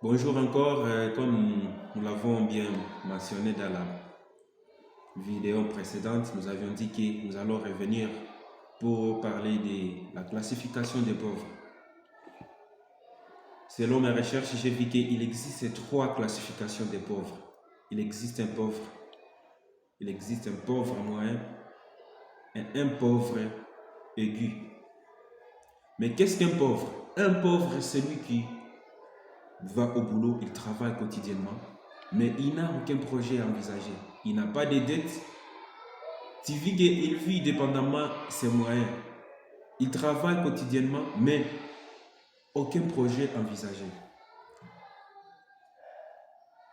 Bonjour encore, comme nous l'avons bien mentionné dans la vidéo précédente, nous avions dit que nous allons revenir pour parler de la classification des pauvres. Selon mes recherches, j'ai vu qu'il existe trois classifications des pauvres. Il existe un pauvre moyen et un pauvre aigu. Mais qu'est-ce qu'un pauvre? Un pauvre, c'est celui qui va au boulot, il travaille quotidiennement, mais il n'a aucun projet envisagé. Il n'a pas de dettes. Tu vis qu'il vit dépendamment de ses moyens. Il travaille quotidiennement, mais aucun projet envisagé.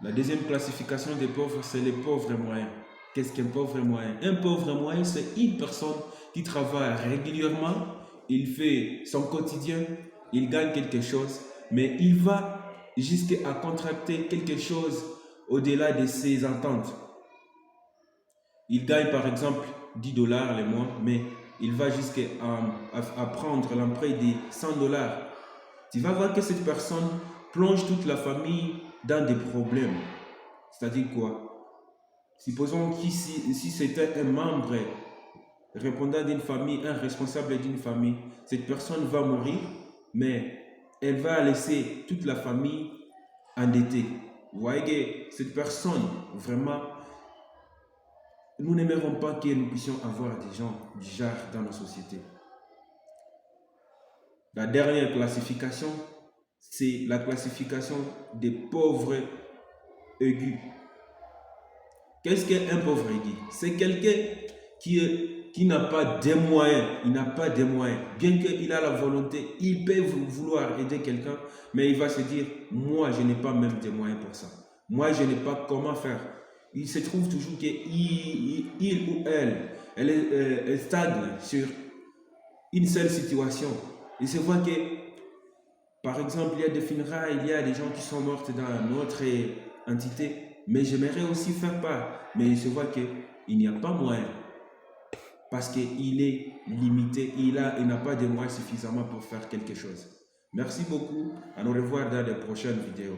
La deuxième classification des pauvres, c'est les pauvres moyens. Qu'est-ce qu'un pauvre moyen? Un pauvre moyen, c'est une personne qui travaille régulièrement, il fait son quotidien, il gagne quelque chose, mais il va jusqu'à contracter quelque chose au-delà de ses ententes. Il gagne par exemple 10 dollars le mois, mais il va jusqu'à prendre l'emprunt de 100 dollars. Tu vas voir que cette personne plonge toute la famille dans des problèmes. C'est-à-dire quoi? Supposons que si c'était un membre répondant d'une famille, un responsable d'une famille, cette personne va mourir, mais elle va laisser toute la famille endettée. Vous voyez que cette personne, vraiment, nous n'aimerons pas que nous puissions avoir des gens du genre dans nos sociétés. La dernière classification, c'est la classification des pauvres aigus. Qu'est-ce qu'un pauvre aigu? C'est quelqu'un qui n'a pas de moyens. Il n'a pas de moyens. Bien qu'il a la volonté, il peut vouloir aider quelqu'un, mais il va se dire, moi, je n'ai pas même de moyens pour ça. Moi, je n'ai pas comment faire. Il se trouve toujours qu'il ou elle stagne sur une seule situation. Il se voit que, par exemple, il y a des funérailles, il y a des gens qui sont morts dans notre entité, mais j'aimerais aussi faire part. Mais il se voit qu'il n'y a pas moyen, parce qu'il est limité, il n'a pas de moyens suffisamment pour faire quelque chose. Merci beaucoup, à nous revoir dans les prochaines vidéos.